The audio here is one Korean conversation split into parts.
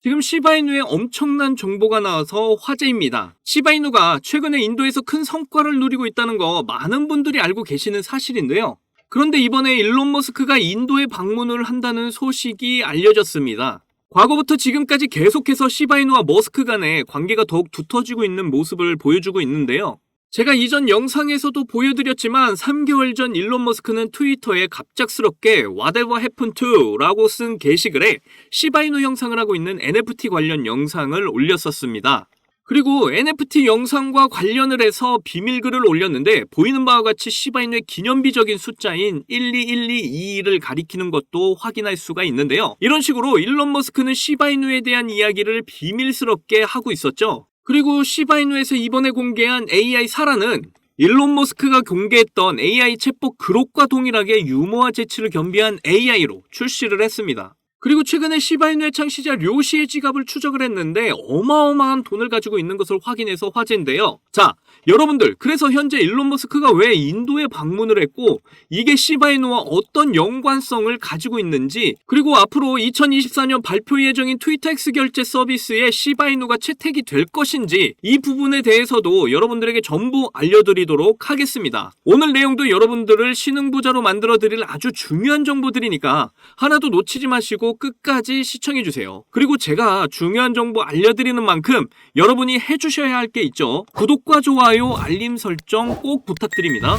지금 시바이누의 엄청난 정보가 나와서 화제입니다. 시바이누가 최근에 인도에서 큰 성과를 누리고 있다는 거 많은 분들이 알고 계시는 사실인데요. 그런데 이번에 일론 머스크가 인도에 방문을 한다는 소식이 알려졌습니다. 과거부터 지금까지 계속해서 시바이누와 머스크 간의 관계가 더욱 두터워지고 있는 모습을 보여주고 있는데요. 제가 이전 영상에서도 보여드렸지만 3개월 전 일론 머스크는 트위터에 갑작스럽게 Whatever happened to 라고 쓴 게시글에 시바이누 형상을 하고 있는 NFT 관련 영상을 올렸었습니다. 그리고 NFT 영상과 관련을 해서 비밀글을 올렸는데 보이는 바와 같이 시바이누의 기념비적인 숫자인 121222를 가리키는 것도 확인할 수가 있는데요. 이런 식으로 일론 머스크는 시바이누에 대한 이야기를 비밀스럽게 하고 있었죠. 그리고 시바이누에서 이번에 공개한 AI 사라는 일론 머스크가 공개했던 AI 챗봇 그록과 동일하게 유머와 재치를 겸비한 AI로 출시를 했습니다. 그리고 최근에 시바이누의 창시자 료시의 지갑을 추적을 했는데 어마어마한 돈을 가지고 있는 것을 확인해서 화제인데요. 자, 여러분들, 그래서 현재 일론 머스크가 왜 인도에 방문을 했고 이게 시바이누와 어떤 연관성을 가지고 있는지, 그리고 앞으로 2024년 발표 예정인 트위터 X 결제 서비스에 시바이누가 채택이 될 것인지 이 부분에 대해서도 여러분들에게 전부 알려드리도록 하겠습니다. 오늘 내용도 여러분들을 신흥부자로 만들어드릴 아주 중요한 정보들이니까 하나도 놓치지 마시고 끝까지 시청해주세요. 그리고 제가 중요한 정보 알려드리는 만큼 여러분이 해주셔야 할 게 있죠. 구독과 좋아요, 알림 설정 꼭 부탁드립니다.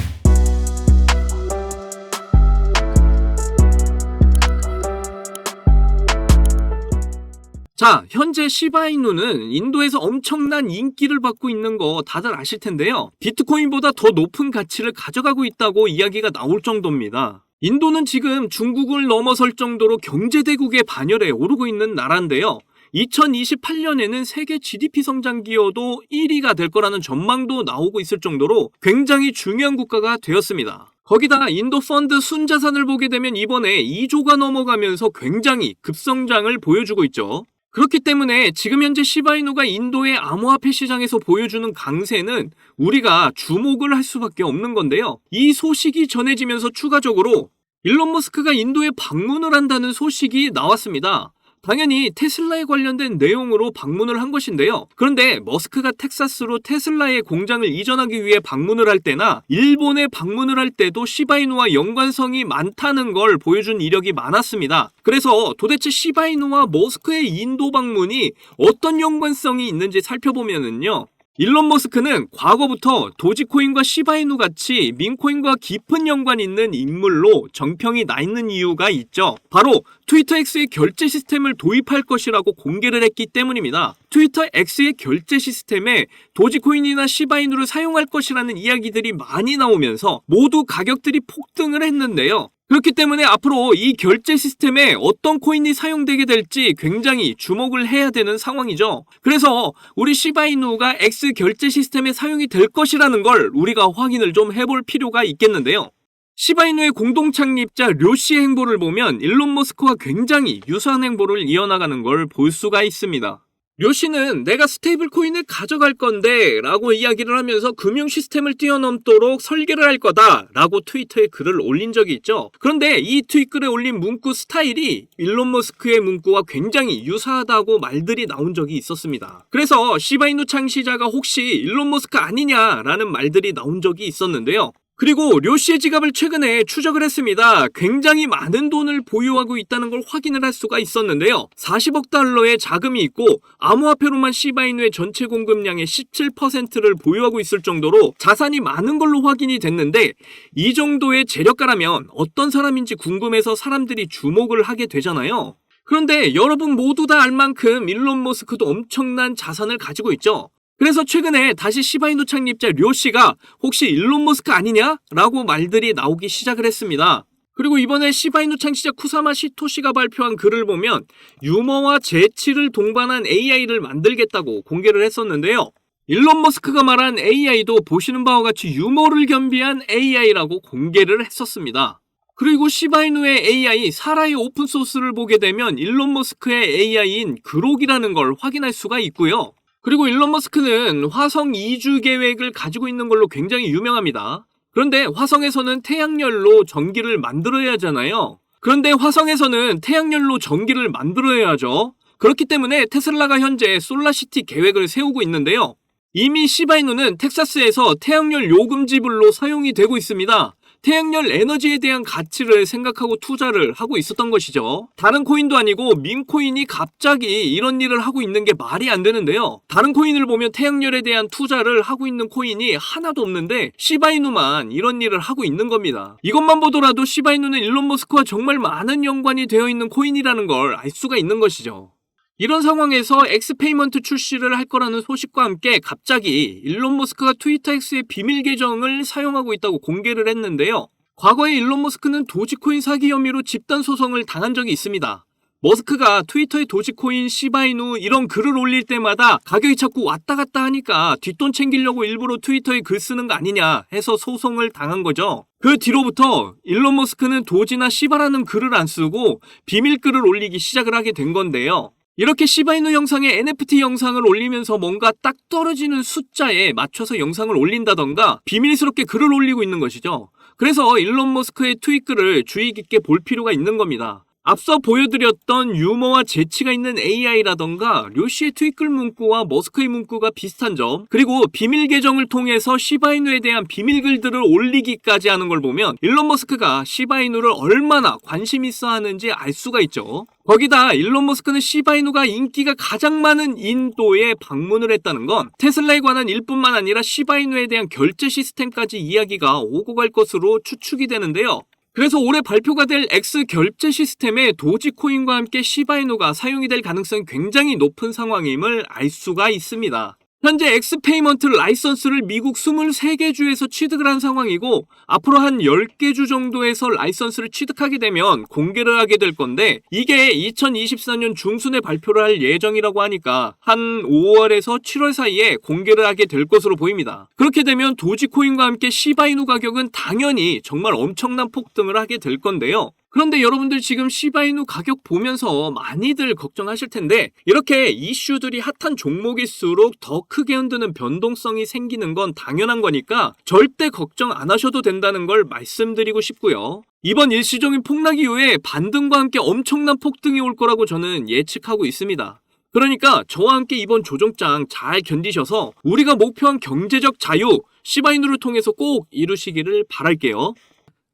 자, 현재 시바이누는 인도에서 엄청난 인기를 받고 있는 거 다들 아실 텐데요. 비트코인보다 더 높은 가치를 가져가고 있다고 이야기가 나올 정도입니다. 인도는 지금 중국을 넘어설 정도로 경제대국의 반열에 오르고 있는 나라인데요. 2028년에는 세계 GDP 성장 기여도 1위가 될 거라는 전망도 나오고 있을 정도로 굉장히 중요한 국가가 되었습니다. 거기다 인도 펀드 순자산을 보게 되면 이번에 2조가 넘어가면서 굉장히 급성장을 보여주고 있죠. 그렇기 때문에 지금 현재 시바이누가 인도의 암호화폐 시장에서 보여주는 강세는 우리가 주목을 할 수밖에 없는 건데요. 이 소식이 전해지면서 추가적으로 일론 머스크가 인도에 방문을 한다는 소식이 나왔습니다. 당연히 테슬라에 관련된 내용으로 방문을 한 것인데요. 그런데 머스크가 텍사스로 테슬라의 공장을 이전하기 위해 방문을 할 때나 일본에 방문을 할 때도 시바이누와 연관성이 많다는 걸 보여준 이력이 많았습니다. 그래서 도대체 시바이누와 머스크의 인도 방문이 어떤 연관성이 있는지 살펴보면은요. 일론 머스크는 과거부터 도지코인과 시바이누 같이 민코인과 깊은 연관이 있는 인물로 정평이 나 있는 이유가 있죠. 바로 트위터 X의 결제 시스템을 도입할 것이라고 공개를 했기 때문입니다. 트위터 X의 결제 시스템에 도지코인이나 시바이누를 사용할 것이라는 이야기들이 많이 나오면서 모두 가격들이 폭등을 했는데요. 그렇기 때문에 앞으로 이 결제 시스템에 어떤 코인이 사용되게 될지 굉장히 주목을 해야 되는 상황이죠. 그래서 우리 시바이누가 X 결제 시스템에 사용이 될 것이라는 걸 우리가 확인을 좀 해볼 필요가 있겠는데요. 시바이누의 공동 창립자 료시의 행보를 보면 일론 머스크와 굉장히 유사한 행보를 이어나가는 걸 볼 수가 있습니다. 료시는 내가 스테이블 코인을 가져갈 건데 라고 이야기를 하면서 금융 시스템을 뛰어넘도록 설계를 할 거다 라고 트위터에 글을 올린 적이 있죠. 그런데 이 트윗글에 올린 문구 스타일이 일론 머스크의 문구와 굉장히 유사하다고 말들이 나온 적이 있었습니다. 그래서 시바이누 창시자가 혹시 일론 머스크 아니냐라는 말들이 나온 적이 있었는데요. 그리고 료시의 지갑을 최근에 추적을 했습니다. 굉장히 많은 돈을 보유하고 있다는 걸 확인을 할 수가 있었는데요. 40억 달러의 자금이 있고 암호화폐로만 시바이누의 전체 공급량의 17%를 보유하고 있을 정도로 자산이 많은 걸로 확인이 됐는데 이 정도의 재력가라면 어떤 사람인지 궁금해서 사람들이 주목을 하게 되잖아요. 그런데 여러분 모두 다 알 만큼 일론 머스크도 엄청난 자산을 가지고 있죠. 그래서 최근에 다시 시바이누 창립자 료시가 혹시 일론 머스크 아니냐? 라고 말들이 나오기 시작을 했습니다. 그리고 이번에 시바이누 창시자 쿠사마 시토시가 발표한 글을 보면 유머와 재치를 동반한 AI를 만들겠다고 공개를 했었는데요. 일론 머스크가 말한 AI도 보시는 바와 같이 유머를 겸비한 AI라고 공개를 했었습니다. 그리고 시바이누의 AI 사라의 오픈소스를 보게 되면 일론 머스크의 AI인 그록이라는 걸 확인할 수가 있고요. 그리고 일론 머스크는 화성 이주 계획을 가지고 있는 걸로 굉장히 유명합니다. 그런데 화성에서는 태양열로 전기를 만들어야 하잖아요. 그런데 화성에서는 태양열로 전기를 만들어야 하죠. 그렇기 때문에 테슬라가 현재 솔라시티 계획을 세우고 있는데요. 이미 시바이누는 텍사스에서 태양열 요금 지불로 사용이 되고 있습니다. 태양열 에너지에 대한 가치를 생각하고 투자를 하고 있었던 것이죠. 다른 코인도 아니고 민코인이 갑자기 이런 일을 하고 있는 게 말이 안 되는데요. 다른 코인을 보면 태양열에 대한 투자를 하고 있는 코인이 하나도 없는데 시바이누만 이런 일을 하고 있는 겁니다. 이것만 보더라도 시바이누는 일론 머스크와 정말 많은 연관이 되어 있는 코인이라는 걸 알 수가 있는 것이죠. 이런 상황에서 엑스페이먼트 출시를 할 거라는 소식과 함께 갑자기 일론 머스크가 트위터 X의 비밀 계정을 사용하고 있다고 공개를 했는데요. 과거에 일론 머스크는 도지코인 사기 혐의로 집단 소송을 당한 적이 있습니다. 머스크가 트위터에 도지코인, 시바이누 이런 글을 올릴 때마다 가격이 자꾸 왔다 갔다 하니까 뒷돈 챙기려고 일부러 트위터에 글 쓰는 거 아니냐 해서 소송을 당한 거죠. 그 뒤로부터 일론 머스크는 도지나 시바라는 글을 안 쓰고 비밀 글을 올리기 시작을 하게 된 건데요. 이렇게 시바이누 영상에 NFT 영상을 올리면서 뭔가 딱 떨어지는 숫자에 맞춰서 영상을 올린다던가 비밀스럽게 글을 올리고 있는 것이죠. 그래서 일론 머스크의 트윗글을 주의 깊게 볼 필요가 있는 겁니다. 앞서 보여드렸던 유머와 재치가 있는 AI라던가 료시의 트윗글 문구와 머스크의 문구가 비슷한 점, 그리고 비밀 계정을 통해서 시바이누에 대한 비밀글들을 올리기까지 하는 걸 보면 일론 머스크가 시바이누를 얼마나 관심 있어 하는지 알 수가 있죠. 거기다 일론 머스크는 시바이누가 인기가 가장 많은 인도에 방문을 했다는 건 테슬라에 관한 일뿐만 아니라 시바이누에 대한 결제 시스템까지 이야기가 오고 갈 것으로 추측이 되는데요. 그래서 올해 발표가 될 X 결제 시스템에 도지코인과 함께 시바이누가 사용이 될 가능성이 굉장히 높은 상황임을 알 수가 있습니다. 현재 엑스페이먼트 라이선스를 미국 23개 주에서 취득을 한 상황이고 앞으로 한 10개 주 정도에서 라이선스를 취득하게 되면 공개를 하게 될 건데 이게 2024년 중순에 발표를 할 예정이라고 하니까 한 5월에서 7월 사이에 공개를 하게 될 것으로 보입니다. 그렇게 되면 도지코인과 함께 시바이누 가격은 당연히 정말 엄청난 폭등을 하게 될 건데요. 그런데 여러분들 지금 시바이누 가격 보면서 많이들 걱정하실 텐데 이렇게 이슈들이 핫한 종목일수록 더 크게 흔드는 변동성이 생기는 건 당연한 거니까 절대 걱정 안 하셔도 된다는 걸 말씀드리고 싶고요. 이번 일시적인 폭락 이후에 반등과 함께 엄청난 폭등이 올 거라고 저는 예측하고 있습니다. 그러니까 저와 함께 이번 조정장 잘 견디셔서 우리가 목표한 경제적 자유, 시바이누를 통해서 꼭 이루시기를 바랄게요.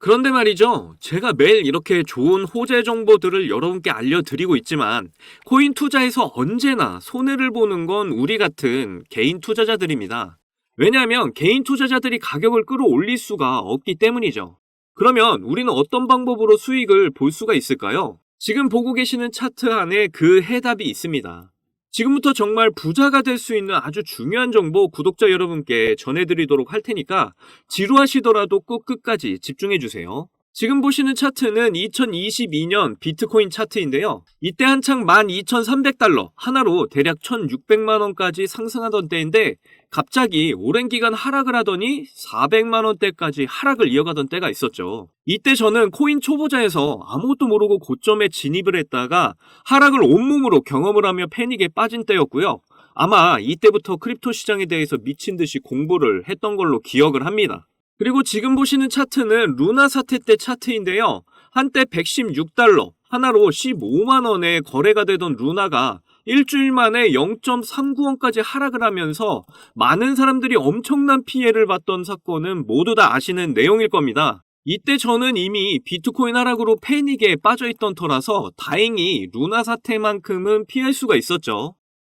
그런데 말이죠. 제가 매일 이렇게 좋은 호재 정보들을 여러분께 알려드리고 있지만 코인 투자에서 언제나 손해를 보는 건 우리 같은 개인 투자자들입니다. 왜냐하면 개인 투자자들이 가격을 끌어올릴 수가 없기 때문이죠. 그러면 우리는 어떤 방법으로 수익을 볼 수가 있을까요? 지금 보고 계시는 차트 안에 그 해답이 있습니다. 지금부터 정말 부자가 될 수 있는 아주 중요한 정보 구독자 여러분께 전해드리도록 할 테니까 지루하시더라도 꼭 끝까지 집중해주세요. 지금 보시는 차트는 2022년 비트코인 차트인데요. 이때 한창 12,300달러 하나로 대략 1,600만원까지 상승하던 때인데 갑자기 오랜 기간 하락을 하더니 400만원대까지 하락을 이어가던 때가 있었죠. 이때 저는 코인 초보자에서 아무것도 모르고 고점에 진입을 했다가 하락을 온몸으로 경험을 하며 패닉에 빠진 때였고요. 아마 이때부터 크립토 시장에 대해서 미친 듯이 공부를 했던 걸로 기억을 합니다. 그리고 지금 보시는 차트는 루나 사태 때 차트인데요. 한때 116달러, 하나로 15만원에 거래가 되던 루나가 일주일 만에 0.39원까지 하락을 하면서 많은 사람들이 엄청난 피해를 봤던 사건은 모두 다 아시는 내용일 겁니다. 이때 저는 이미 비트코인 하락으로 패닉에 빠져있던 터라서 다행히 루나 사태만큼은 피할 수가 있었죠.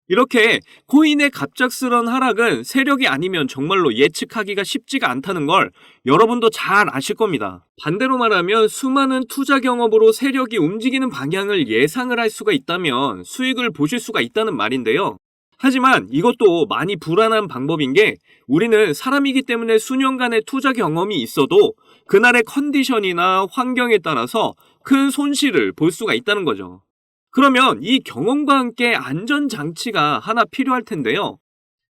이렇게 코인의 갑작스런 하락은 세력이 아니면 정말로 예측하기가 쉽지가 않다는 걸 여러분도 잘 아실 겁니다. 반대로 말하면 수많은 투자 경험으로 세력이 움직이는 방향을 예상을 할 수가 있다면 수익을 보실 수가 있다는 말인데요. 하지만 이것도 많이 불안한 방법인 게 우리는 사람이기 때문에 수년간의 투자 경험이 있어도 그날의 컨디션이나 환경에 따라서 큰 손실을 볼 수가 있다는 거죠. 그러면 이 경험과 함께 안전장치가 하나 필요할 텐데요.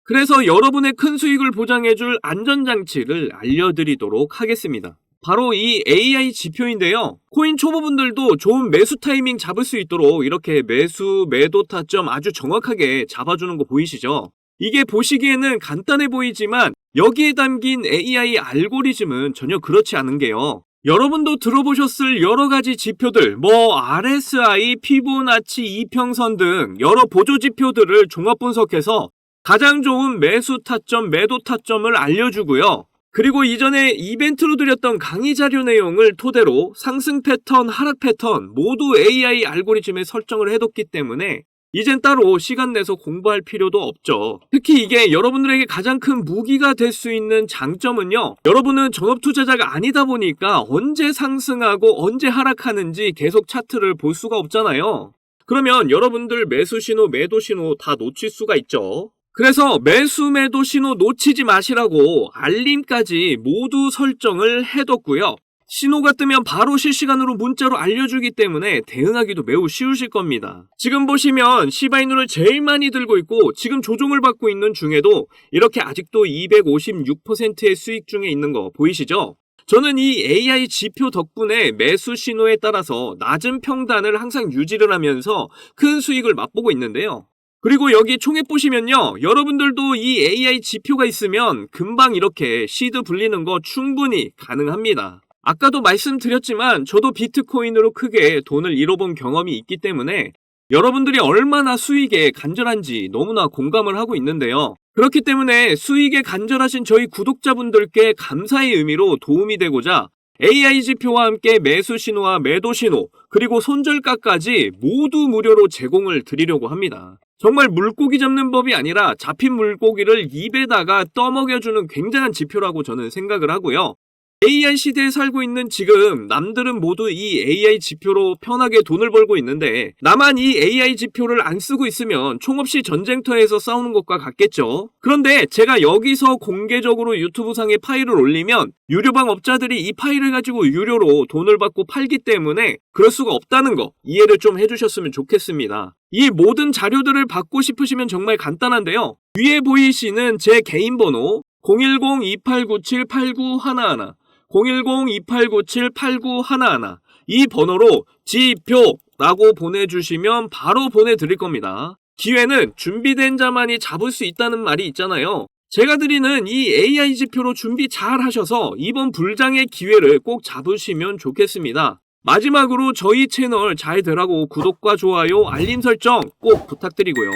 그래서 여러분의 큰 수익을 보장해줄 안전장치를 알려드리도록 하겠습니다. 바로 이 AI 지표인데요. 코인 초보분들도 좋은 매수 타이밍 잡을 수 있도록 이렇게 매수, 매도 타점 아주 정확하게 잡아주는 거 보이시죠? 이게 보시기에는 간단해 보이지만 여기에 담긴 AI 알고리즘은 전혀 그렇지 않은 게요. 여러분도 들어보셨을 여러 가지 지표들, RSI, 피보나치, 이평선 등 여러 보조 지표들을 종합 분석해서 가장 좋은 매수 타점, 매도 타점을 알려주고요. 그리고 이전에 이벤트로 드렸던 강의 자료 내용을 토대로 상승 패턴, 하락 패턴 모두 AI 알고리즘에 설정을 해뒀기 때문에 이젠 따로 시간 내서 공부할 필요도 없죠. 특히 이게 여러분들에게 가장 큰 무기가 될 수 있는 장점은요. 여러분은 전업 투자자가 아니다 보니까 언제 상승하고 언제 하락하는지 계속 차트를 볼 수가 없잖아요. 그러면 여러분들 매수 신호, 매도 신호 다 놓칠 수가 있죠. 그래서 매수, 매도 신호 놓치지 마시라고 알림까지 모두 설정을 해뒀고요. 신호가 뜨면 바로 실시간으로 문자로 알려주기 때문에 대응하기도 매우 쉬우실 겁니다. 지금 보시면 시바이누를 제일 많이 들고 있고 지금 조종을 받고 있는 중에도 이렇게 아직도 256%의 수익 중에 있는 거 보이시죠? 저는 이 AI 지표 덕분에 매수 신호에 따라서 낮은 평단을 항상 유지를 하면서 큰 수익을 맛보고 있는데요. 그리고 여기 총액 보시면요. 여러분들도 이 AI 지표가 있으면 금방 이렇게 시드 불리는 거 충분히 가능합니다. 아까도 말씀드렸지만 저도 비트코인으로 크게 돈을 잃어본 경험이 있기 때문에 여러분들이 얼마나 수익에 간절한지 너무나 공감을 하고 있는데요. 그렇기 때문에 수익에 간절하신 저희 구독자분들께 감사의 의미로 도움이 되고자 AI 지표와 함께 매수 신호와 매도 신호 그리고 손절가까지 모두 무료로 제공을 드리려고 합니다. 정말 물고기 잡는 법이 아니라 잡힌 물고기를 입에다가 떠먹여주는 굉장한 지표라고 저는 생각을 하고요. AI 시대에 살고 있는 지금 남들은 모두 이 AI 지표로 편하게 돈을 벌고 있는데 나만 이 AI 지표를 안 쓰고 있으면 총없이 전쟁터에서 싸우는 것과 같겠죠. 그런데 제가 여기서 공개적으로 유튜브상에 파일을 올리면 유료방 업자들이 이 파일을 가지고 유료로 돈을 받고 팔기 때문에 그럴 수가 없다는 거 이해를 좀 해주셨으면 좋겠습니다. 이 모든 자료들을 받고 싶으시면 정말 간단한데요. 위에 보이시는 제 개인 번호 010-2897-8911 010-2897-8911 이 번호로 지표라고 보내주시면 바로 보내드릴 겁니다. 기회는 준비된 자만이 잡을 수 있다는 말이 있잖아요. 제가 드리는 이 AI 지표로 준비 잘 하셔서 이번 불장의 기회를 꼭 잡으시면 좋겠습니다. 마지막으로 저희 채널 잘 되라고 구독과 좋아요, 알림 설정 꼭 부탁드리고요.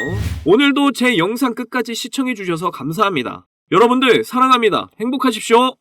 오늘도 제 영상 끝까지 시청해주셔서 감사합니다. 여러분들 사랑합니다. 행복하십시오.